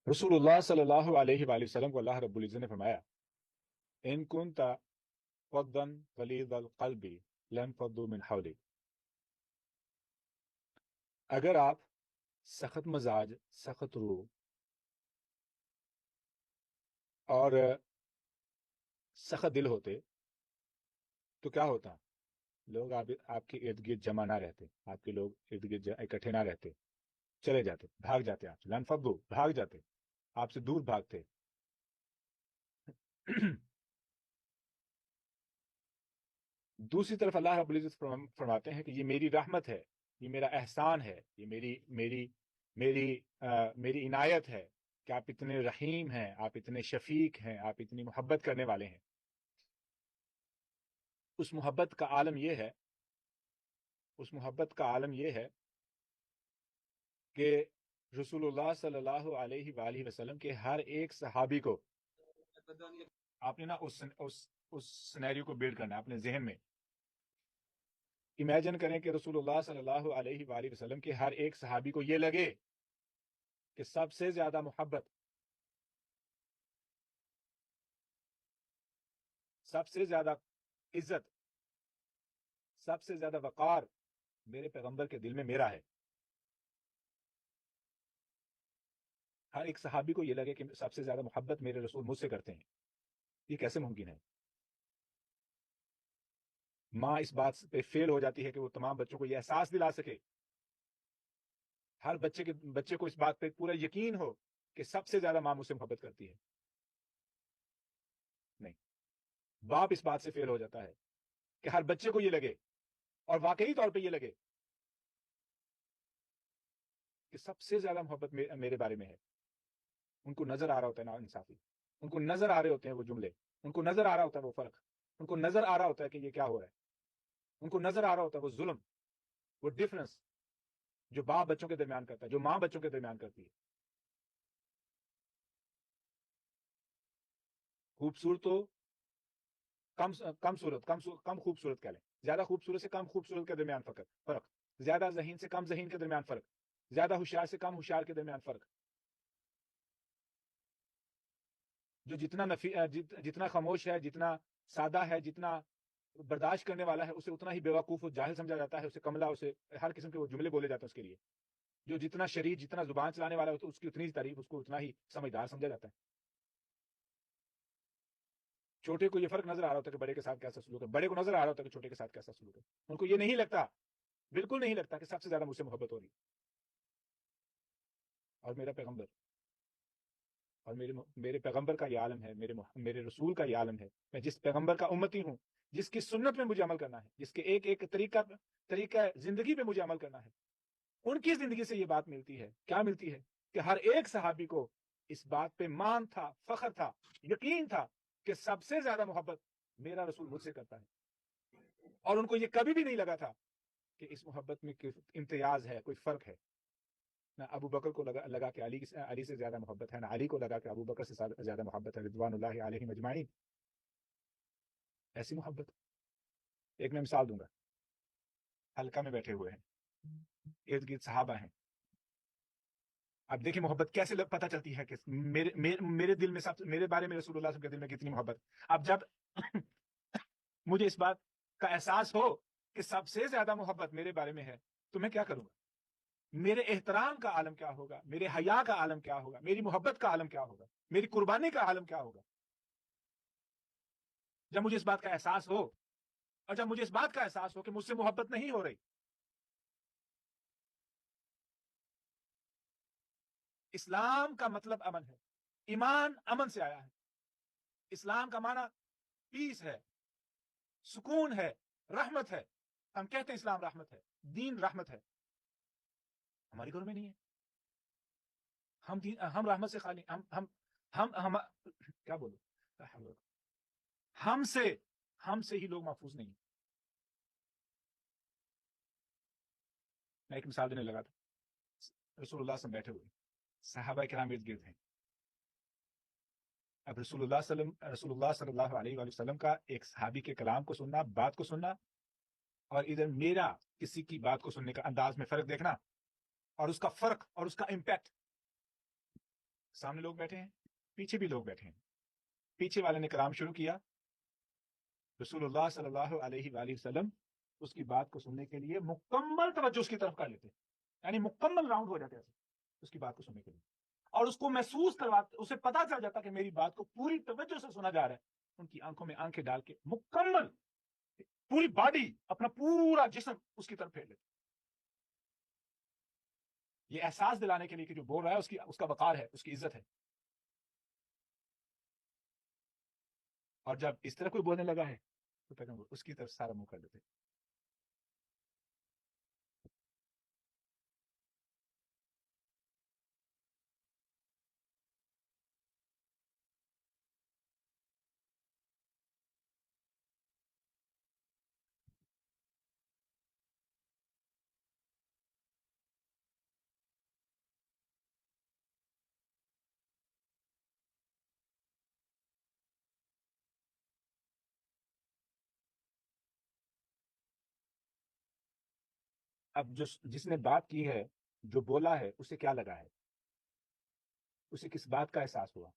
رسول اللہ صلی اللہ علیہ وآلہ وسلم کو اللہ رب العزت نے فرمایا، ان کنت فظا غلیظ القلب لانفضوا من حولک، اگر آپ سخت مزاج، سخت روح اور سخت دل ہوتے تو کیا ہوتا؟ لوگ آپ کے ارد گرد جمع نہ رہتے، آپ کے لوگ ارد گرد اکٹھے نہ رہتے، چلے جاتے، بھاگ جاتے، آپ سے لانفضوا، بھاگ جاتے، آپ سے دور بھاگتے۔ دوسری طرف اللہ رب العزت فرماتے ہیں کہ یہ میری رحمت ہے، یہ میرا احسان ہے، یہ میری عنایت ہے کہ آپ اتنے رحیم ہیں، آپ اتنے شفیق ہیں، آپ اتنی محبت کرنے والے ہیں۔ اس محبت کا عالم یہ ہے، اس محبت کا عالم یہ ہے کہ رسول اللہ صلی اللہ علیہ وآلہ وسلم کے ہر ایک صحابی کو آپ نے نا اس سینیریو کو بیلڈ کرنا ہے اپنے ذہن میں۔ امیجن کریں کہ رسول اللہ صلی اللہ علیہ وآلہ وسلم کے ہر ایک صحابی کو یہ لگے کہ سب سے زیادہ محبت، سب سے زیادہ عزت، سب سے زیادہ وقار میرے پیغمبر کے دل میں میرا ہے۔ ہر ایک صحابی کو یہ لگے کہ سب سے زیادہ محبت میرے رسول مجھ سے کرتے ہیں۔ یہ کیسے ممکن ہے؟ ماں اس بات پہ فیل ہو جاتی ہے کہ وہ تمام بچوں کو یہ احساس دلا سکے، ہر بچے کو اس بات پہ پورا یقین ہو کہ سب سے زیادہ ماں مجھ سے محبت کرتی ہے۔ نہیں، باپ اس بات سے فیل ہو جاتا ہے کہ ہر بچے کو یہ لگے، اور واقعی طور پہ یہ لگے کہ سب سے زیادہ محبت میرے بارے میں ہے۔ ان کو نظر آ رہا ہوتا ہے نا انصافی، ان کو نظر آ رہے ہوتے ہیں وہ جملے، ان کو نظر آ رہا ہوتا ہے وہ فرق، ان کو نظر آ رہا ہوتا ہے کہ یہ کیا ہو رہا ہے، ان کو نظر آ رہا ہوتا ہے وہ ظلم، وہ ڈفرنس جو باپ بچوں کے درمیان کرتا ہے، جو ماں بچوں کے درمیان کرتی ہے۔ خوبصورت تو کم خوبصورت کہہ لیں، زیادہ خوبصورت سے کم خوبصورت کے درمیان فرق، زیادہ ذہین سے کم ذہین کے درمیان فرق، زیادہ ہوشیار سے کم ہوشیار کے درمیان فرق، جو جتنا خاموش ہے، جتنا سادہ ہے، جتنا برداشت کرنے والا ہے، اسے اتنا ہی بیوقوف و جاہل سمجھا جاتا ہے، اسے کملا، اسے ہر قسم کے وہ جملے بولے جاتے ہیں اس کے لیے۔ جو جتنا شریف، جتنا زبان چلانے والا ہوتا ہے، اس کی اتنی ہی تعریف، اس کو اتنا ہی سمجھدار سمجھا جاتا ہے۔ چھوٹے کو یہ فرق نظر آ رہا ہوتا ہے کہ بڑے کے ساتھ کیسا سلوک ہے، بڑے کو نظر آ رہا ہوتا ہے کہ چھوٹے کے ساتھ کیسا سلوک ہے۔ ان کو یہ نہیں لگتا، بالکل نہیں لگتا کہ سب سے زیادہ مجھ سے محبت ہو رہی، اور میرا پیغمبر، اور میرے پیغمبر کا یہ عالم ہے، میرے رسول کا یہ عالم ہے، میں جس پیغمبر کا امتی ہوں، جس کی سنت میں مجھے عمل کرنا ہے، جس کے ایک ایک طریقہ زندگی پہ مجھے عمل کرنا ہے، ان کی زندگی سے یہ بات ملتی ہے، کیا ملتی ہے؟ کہ ہر ایک صحابی کو اس بات پہ مان تھا، فخر تھا، یقین تھا کہ سب سے زیادہ محبت میرا رسول مجھ سے کرتا ہے، اور ان کو یہ کبھی بھی نہیں لگا تھا کہ اس محبت میں کوئی امتیاز ہے، کوئی فرق ہے۔ نہ ابو بکر کو لگا کہ علی سے زیادہ محبت ہے، نہ علی کو لگا کہ ابو بکر سے زیادہ محبت ہے، رضوان اللہ علیہم اجمعین۔ ایسی محبت، ایک میں مثال دوں گا، حلقہ میں بیٹھے ہوئے ہیں، ارد گرد صحابہ ہیں، اب دیکھیں محبت کیسے پتہ چلتی ہے کہ میرے دل میں میرے بارے میں رسول اللہ صلی اللہ علیہ وسلم کے دل میں کتنی محبت۔ اب جب مجھے اس بات کا احساس ہو کہ سب سے زیادہ محبت میرے بارے میں ہے، تو میں کیا کروں گا؟ میرے احترام کا عالم کیا ہوگا، میرے حیا کا عالم کیا ہوگا، میری محبت کا عالم کیا ہوگا، میری قربانی کا عالم کیا ہوگا، جب مجھے اس بات کا احساس ہو، اور جب مجھے اس بات کا احساس ہو کہ مجھ سے محبت نہیں ہو رہی۔ اسلام کا مطلب امن ہے، ایمان امن سے آیا ہے، اسلام کا معنی پیس ہے، سکون ہے، رحمت ہے۔ ہم کہتے ہیں اسلام رحمت ہے، دین رحمت ہے، ہماری گھر میں نہیں ہے۔ ہم رحمت سے خالی، ہم کیا بولو، ہم سے ہی لوگ محفوظ نہیں ہیں۔ میں ایک مثال دینے لگا تھا، رسول اللہ سے بیٹھے ہوئے صحابہ کرام ارد گرد ہیں، اب رسول اللہ صلی اللہ علیہ وآلہ وسلم کا ایک صحابی کے کلام کو سننا، بات کو سننا، اور ادھر میرا کسی کی بات کو سننے کا انداز میں فرق دیکھنا، اور اس کا فرق اور اس کا امپیکٹ سامنے لوگ بیٹھے ہیں، پیچھے بھی لوگ بیٹھے ہیں. پیچھے والے نے کلام شروع کیا، رسول اللہ صلی اللہ علیہ وآلہ وسلم اس کی بات کو سننے کے لیے مکمل توجہ اس کی طرف کر لیتے، یعنی مکمل راؤنڈ ہو جاتے ایسے اس کی بات کو سننے کے لیے، اور اس کو محسوس کرواتے، اسے پتا چل جاتا کہ میری بات کو پوری توجہ سے سنا جا رہا ہے. ان کی آنکھوں میں آنکھیں ڈال کے مکمل پوری باڈی، اپنا پورا جسم اس کی طرف پھیر لیتے. یہ احساس دلانے کے لیے کہ جو بول رہا ہے اس کا وقار ہے، اس کی عزت ہے. اور جب اس طرح کوئی بولنے لگا ہے تو پیغمبر اس کی طرف سارا منہ کر دیتے. اب جس نے بات کی ہے، جو بولا ہے، اسے کیا لگا ہے؟ اسے کس بات کا احساس ہوا؟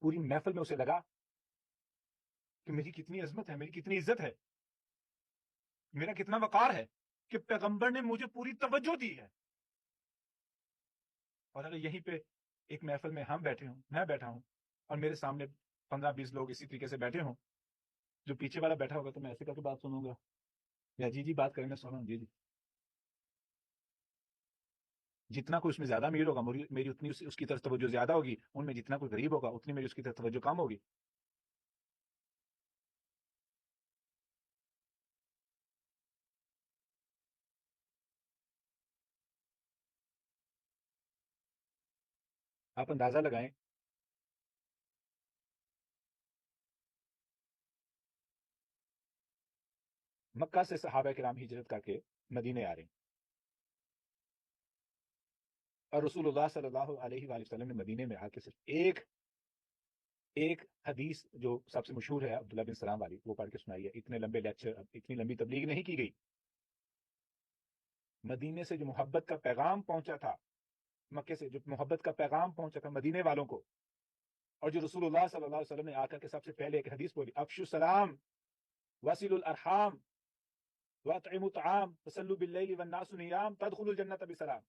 پوری محفل میں اسے لگا کہ میری کتنی عظمت ہے، میری کتنی عزت ہے، میرا کتنا وقار ہے کہ پیغمبر نے مجھے پوری توجہ دی ہے. اور اگر یہیں پہ ایک محفل میں ہم بیٹھے ہوں، میں بیٹھا ہوں، اور میرے سامنے 15-20 لوگ اسی طریقے سے بیٹھے ہوں، جو پیچھے والا بیٹھا ہوگا تو میں ایسے کر کے بات سنوں گا، یا جی بات کریں میں سنوں، جی. جتنا کوئی اس میں زیادہ امیر ہوگا میری اتنی اس کی طرف توجہ زیادہ ہوگی، ان میں جتنا کوئی غریب ہوگا اتنی میری اس کی طرف توجہ کم ہوگی. آپ اندازہ لگائیں، مکہ سے صحابہ کرام ہجرت کر کے مدینے آ رہے ہیں، اور رسول اللہ صلی اللہ علیہ وآلہ وسلم نے مدینے میں آ کے صرف ایک حدیث جو سب سے مشہور ہے عبداللہ بن سلام والی، وہ پڑھ کے سنائی ہے. اتنے لمبے لیکچر، اتنی لمبی تبلیغ نہیں کی گئی. مدینے سے جو محبت کا پیغام پہنچا تھا، مکے سے جو محبت کا پیغام پہنچا تھا مدینے والوں کو، اور جو رسول اللہ صلی اللہ علیہ وسلم نے آ کر کے سب سے پہلے ایک حدیث بولی، افشو السلام وصلوا الارحام واطعموا الطعام وصلوا باللیل والناس نیام تدخلوا الجنۃ بسلام.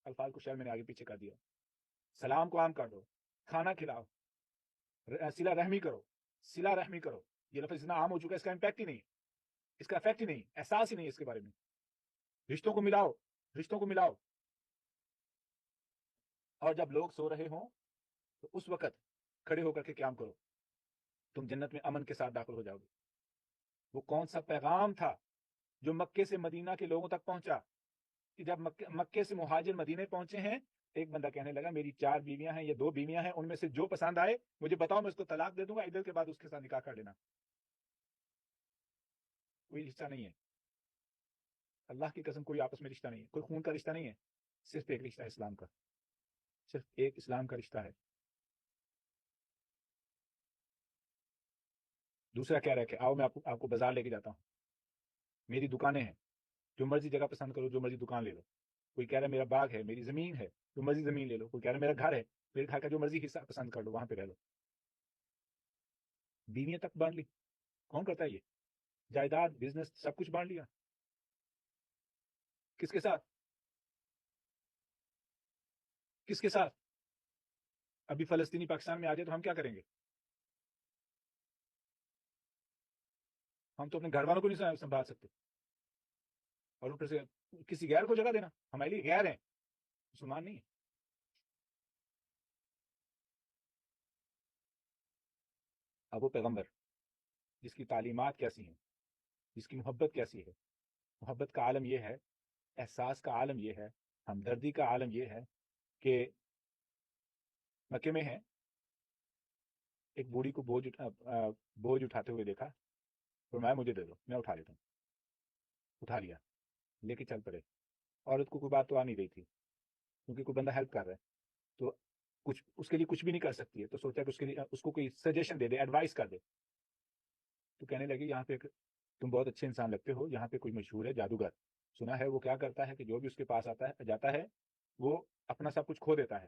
الفاظ کو شعر میں نے آگے پیچھے کر دیا. سلام کو عام کر دو، کھانا کھلاؤ، سلا رحمی کرو، سلا رحمی کرو. یہ لفظ اتنا عام ہو چکا ہے، اس کا امپیکٹ ہی نہیں، اس کا افیکٹ ہی نہیں، احساس ہی نہیں اس کے بارے میں. رشتوں کو ملاؤ، رشتوں کو ملاؤ. اور جب لوگ سو رہے ہوں تو اس وقت کھڑے ہو کر کے قیام کرو، تم جنت میں امن کے ساتھ داخل ہو جاؤ گے. وہ کون سا پیغام تھا جو مکے سے مدینہ کے لوگوں تک پہنچا کہ جب مکے سے مہاجر مدینے پہنچے ہیں، ایک بندہ کہنے لگا میری 4 بیویاں ہیں یا 2 بیویاں ہیں، ان میں سے جو پسند آئے مجھے بتاؤ، میں اس کو طلاق دے دوں گا، ادھر کے بعد اس کے ساتھ نکاح کر لینا. کوئی رشتہ نہیں ہے، اللہ کی قسم کوئی آپس میں رشتہ نہیں ہے، کوئی خون کا رشتہ نہیں ہے. صرف ایک رشتہ ہے اسلام کا، صرف ایک اسلام کا رشتہ ہے. دوسرا کہہ رہا ہے کہ آؤ میں آپ کو بازار لے کے جاتا ہوں، میری دکانیں ہیں، جو مرضی جگہ پسند کرو، جو مرضی دکان لے لو. کوئی کہہ رہا ہے میرا باغ ہے، میری زمین ہے، جو مرضی زمین لے لو. کوئی کہہ رہا ہے میرا گھر ہے، میرے گھر کا جو مرضی حصہ پسند کر لو، وہاں پہ رہ لو. بیویاں تک بانٹ لی. کون کرتا ہے یہ؟ جائیداد، بزنس، سب کچھ بانٹ لیا. کس کے ساتھ؟ کس کے ساتھ؟ ابھی فلسطینی پاکستان میں آ جائے تو ہم کیا کریں گے؟ ہم تو اپنے گھر والوں کو نہیں سنبھال سکتے، اور اوپر سے کسی غیر کو جگہ دینا. ہمارے لیے غیر ہیں، مسلمان نہیں ہے. اب وہ پیغمبر جس کی تعلیمات کیسی ہیں، جس کی محبت کیسی ہے، محبت کا عالم یہ ہے، احساس کا عالم یہ ہے، ہمدردی کا عالم یہ ہے کہ مکے میں ہے، ایک بوڑھی کو بوجھ اٹھاتے ہوئے دیکھا، فرمایا مجھے دے دو، میں اٹھا لیتا ہوں. اٹھا لیا، لے کے چل پڑے. عورت کو کوئی بات تو آ نہیں رہی تھی، کیونکہ کوئی بندہ ہیلپ کر رہا ہے تو کچھ اس کے لیے کچھ بھی نہیں کر سکتی ہے. تو سوچا کہ اس کے لیے اس کو کوئی سجیشن دے دے، ایڈوائس کر دے. تو کہنے لگی یہاں پہ تم بہت اچھے انسان لگتے ہو، یہاں پہ کوئی مشہور ہے جادوگر، سنا ہے وہ کیا کرتا ہے کہ جو بھی اس کے پاس آتا ہے جاتا ہے وہ اپنا سب کچھ کھو دیتا ہے،